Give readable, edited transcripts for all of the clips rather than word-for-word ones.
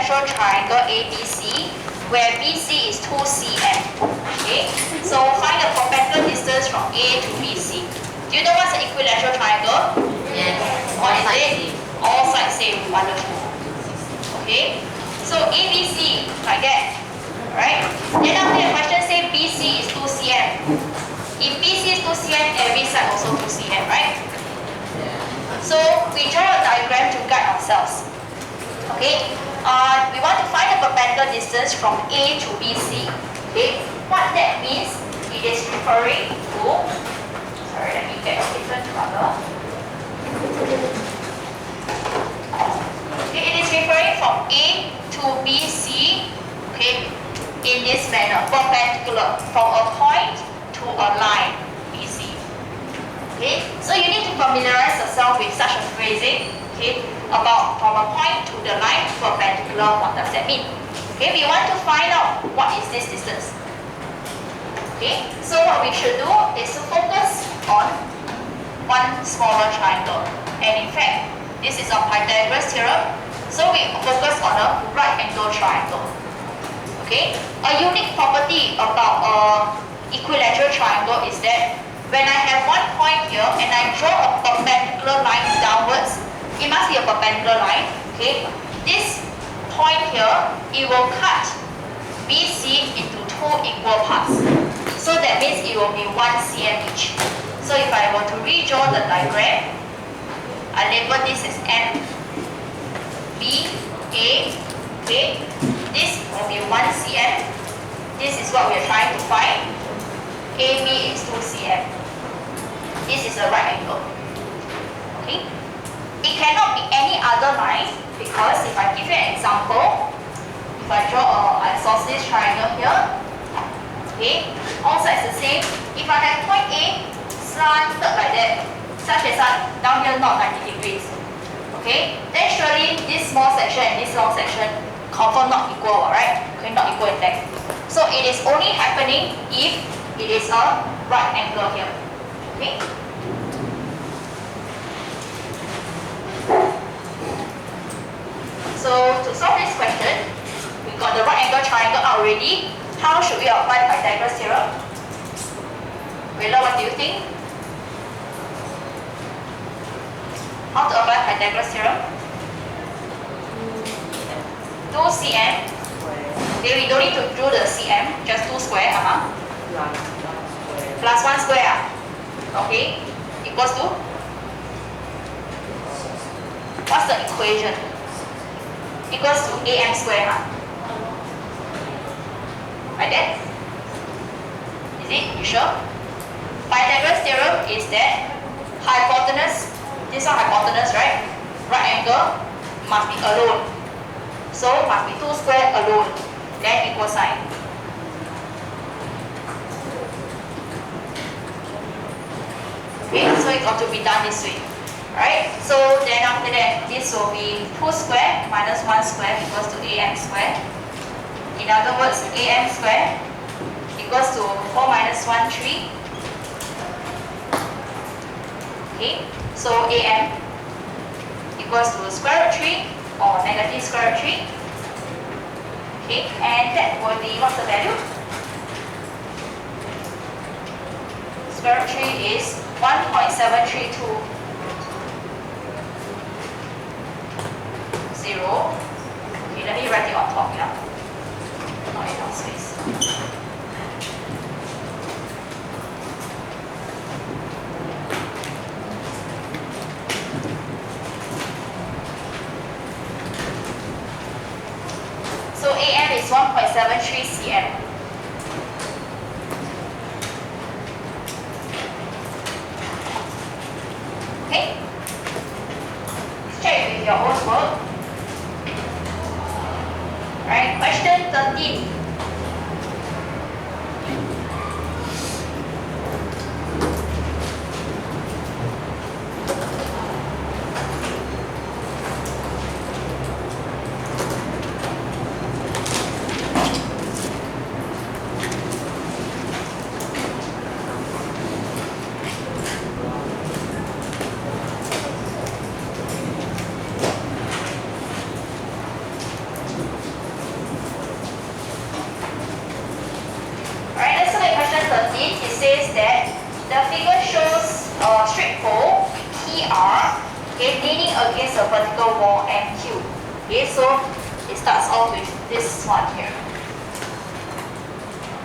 equilateral triangle ABC where BC is 2 cm. Okay, so find the perpendicular distance from A to BC. Do you know what's an equilateral triangle? Yes. What is it? All sides same. Wonderful. Okay, so ABC like that, right? Then after the question say BC is 2 cm. If BC is 2 cm, every side also 2 cm, right? So we draw a diagram to guide ourselves. Okay, we want to find the perpendicular distance from A to BC. Okay, what that means, it is referring to, sorry, let me get a different color. Okay, it is referring from A to BC, okay, in this manner, perpendicular, from a point to a line, BC. Okay, so you need to familiarize yourself with such a phrasing, okay, about from a point to the line perpendicular. What does that mean? Okay, we want to find out what is this distance. Okay, so what we should do is to focus on one smaller triangle. And in fact, this is a Pythagoras theorem, so we focus on a right angle triangle. Okay, a unique property about a equilateral triangle is that when I have one point here and I draw a perpendicular line downwards, it must be a perpendicular line. Okay, this point here, it will cut BC into 2 equal parts. So that means it will be 1 cm each. So if I were to redraw the diagram, I label this as M, B, A, okay. This will be 1 cm. This is what we are trying to find. AB is 2 cm. This is a right angle. Okay. It cannot be any other line because if I give you an example, if I draw an isosceles triangle here, okay, all sides the same. If I have point A slanted like that, such as down here not 90 degrees, okay, then surely this small section and this long section confirm not equal, right? Okay, not equal in length. So it is only happening if it is a right angle here. Okay. So to solve this question, we got the right angle triangle out already. How should we apply Pythagoras theorem? Willa, what do you think? How to apply Pythagoras theorem? 2 cm. Okay, we don't need to do the cm, just 2 square, plus 1 square. Okay, equals to? What's the equation? Equals to am square. Like that? Is it? You sure? Pythagoras theorem is that hypotenuse, this one hypotenuse, right? Right angle must be alone. So must be 2 square alone, then equal sign. Okay, so it got to be done this way. Right? So then after that, this will be 2 square minus 1 square equals to am square. In other words, am square equals to 4 minus 1, 3. Okay, so am equals to square root 3 or negative square root 3. Okay, and that will be, what's the value? Square root 3 is 1.732. 0. Okay, let me write it on top, yeah? Not enough space. So AM is 1.73 cm. Okay? Check with your own work. Right, question 13. says that the figure shows a straight pole PR, okay, leaning against a vertical wall MQ. Okay, so it starts off with this one here.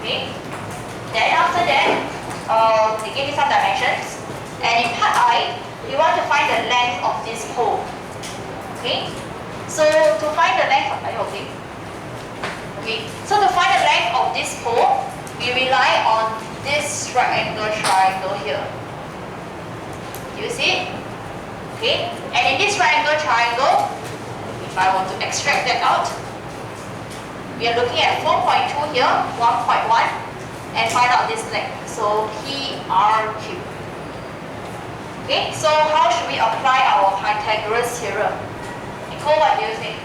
Okay, then after that, they give me some dimensions, and in part I, you want to find the length of this pole. Okay, so to find the length of, are you okay? Okay, so to find the length of this pole, we rely on this right angle triangle here. Do you see it? Okay, and in this right angle triangle, if I want to extract that out, we are looking at 4.2 here, 1.1, and find out this length. So PRQ. Okay, so how should we apply our Pythagoras theorem? Nicole, what do you think?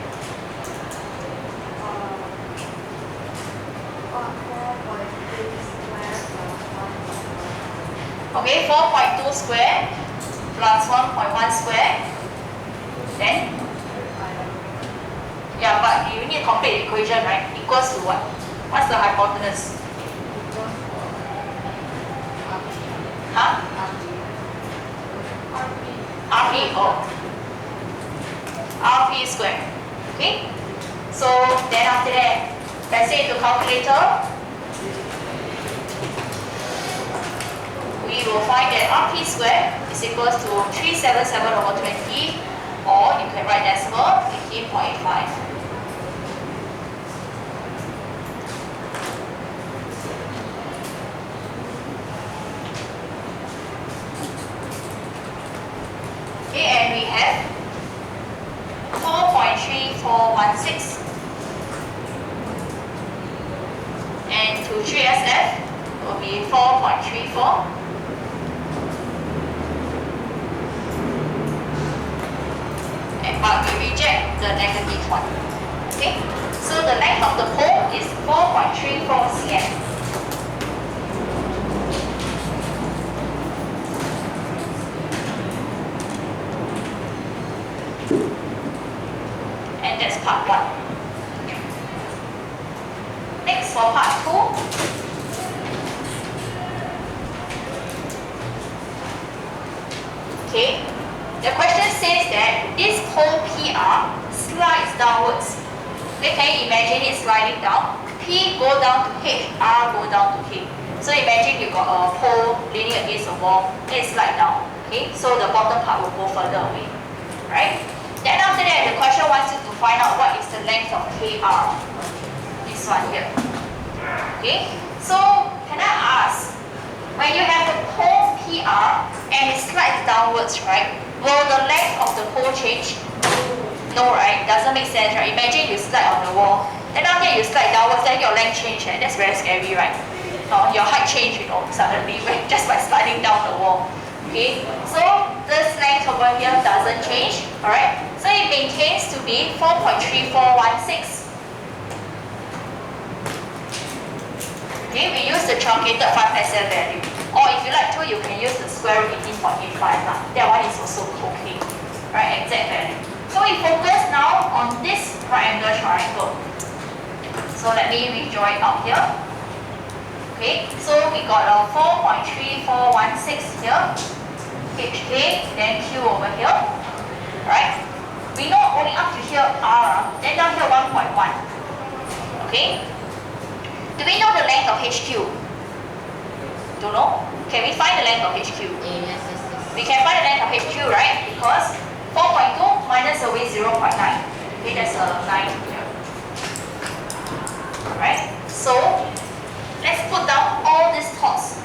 Okay, 4.2 square plus 1.1 square. Then? Yeah, but you need to complete the equation, right? Equals to what? What's the hypotenuse? Huh? RP, oh. RP square. Okay? So then after that, let's say into calculator, we will find that RP square is equals to 377 over 20, or you can write decimal, 15.85. Okay, and we have 4.3416, and to 3SF will be 4.34. But we reject the negative one. Okay? So the length of the pole is 4.34 cm. And that's part 1. Next, for part 2. Okay? The question says that this pole PR slides downwards. Okay, can you imagine it sliding down? P go down to H, R go down to K. So imagine you got a pole leaning against a wall, then it slide down. Okay, so the bottom part will go further away. Right? Then after that, the question wants you to find out what is the length of KR. This one here. Okay, so can I ask, when you have a pole PR and it slides downwards, right? Will the length of the pole change? No, right? Doesn't make sense, right? Imagine you slide on the wall, then after you slide downwards, then your length change, and that's very scary, right? Your height change, suddenly just by sliding down the wall. Okay, so this length over here doesn't change, alright? So it maintains to be 4.3416. Okay, we use the truncated 5SF value. Or if you like to, you can use the square root 18.85. That one is also okay. Right, exact value. So we focus now on this right angle triangle. So let me redraw it out here. Okay, so we got a 4.3416 here. HK, then Q over here. Right? We know only up to here R, then down here 1.1. Okay? Do we know the length of HQ? Don't know? Can we find the length of HQ? Yes. We can find the length of HQ, right? Because 4.2 minus away 0.9. Okay, that's a 9 here. Alright, so let's put down all these thoughts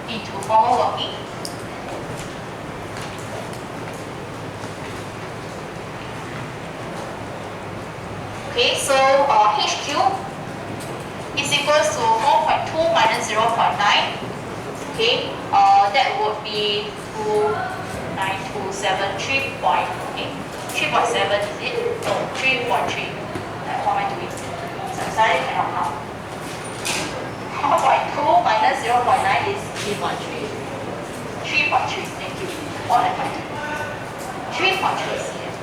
into formal working. Okay, so HQ is equals to 4.2 minus 0.9. Okay, that would be 29273.8. 3.7 is it? No, 3.3. What am I doing? So sorry, cannot count. 4.2 minus 0.9 is 3.3. 3.3. Thank you. What am I doing? 3.3 cm.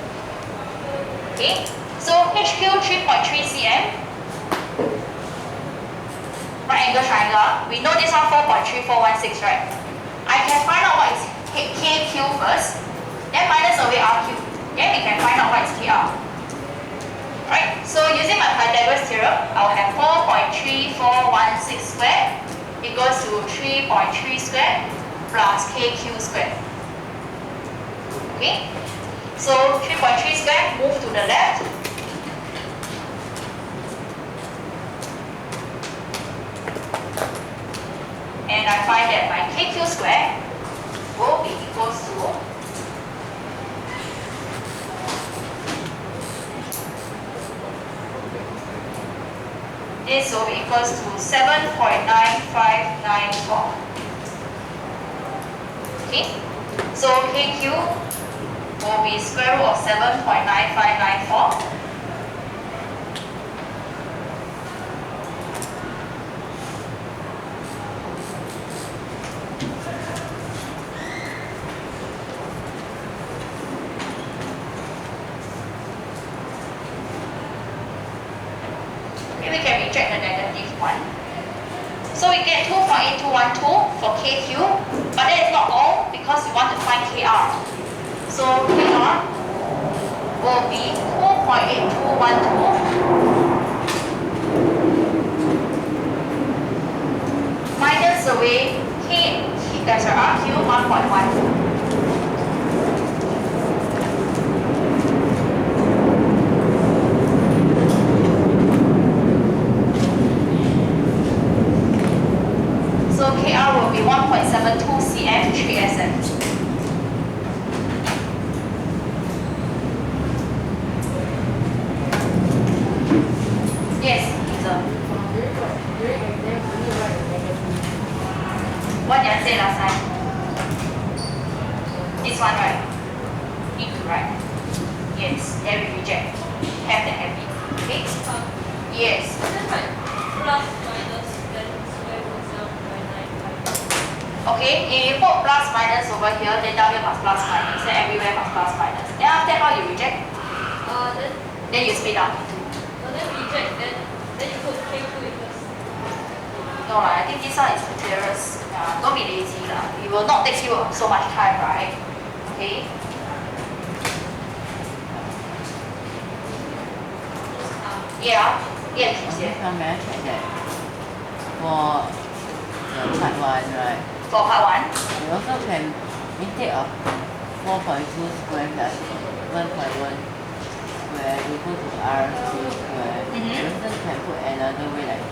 Okay, so HQ 3.3 cm. Right angle triangle, we know this one 4.3416, right? I can find out what is KQ first, then minus away RQ. Then we can find out what is KR. Right? So using my Pythagoras theorem, I'll have 4.3416 squared equals to 3.3 squared plus KQ squared. Okay? So 3.3 squared, move to the left. And I find that my KQ squared will be equals to this will be equals to 7.9594. Okay, so KQ will be square root of 7.9594. We can reject the negative one. So we get 2.8212 for KQ, but that is not all because we want to find KR. So KR will be 2.8212 minus away RQ 1.1. So KR will be 1.72 cm 3sm. Yes, sir. What did I say last time? This one, right? Need to write. Yes, then we reject. Have the happy. Okay? Yes. Okay, if you put plus minus over here, then down here must plus minus, then everywhere must plus minus. Then after that, how you reject? Then you split out. Then reject, then you put K2 equals. No, I think this one is the clearest. Don't be lazy. It will not take you so much time, right? Okay. Yeah. Yeah, Okay, so may I check that for the part 1, right? For part 1. You also can, instead of 4.2 square plus 1.1 square equal to RQ square, you also can put another way like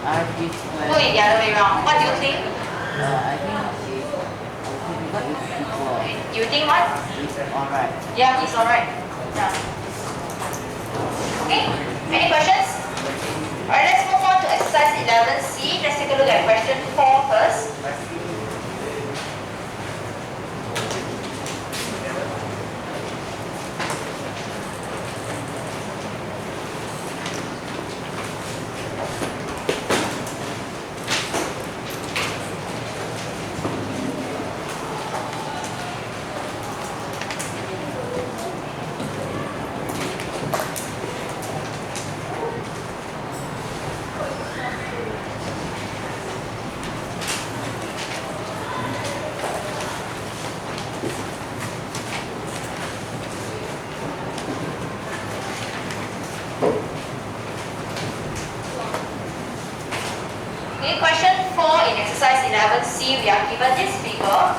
RQ square. Put it the other way around. What do you think? I think it's okay because it's equal. You think what? It's alright. Yeah, it's alright. Yeah. Okay, any questions? Alright, let's move on to exercise 11C. Let's take a look at question 4 first. Okay, question 4 in exercise 11C, we are given this figure.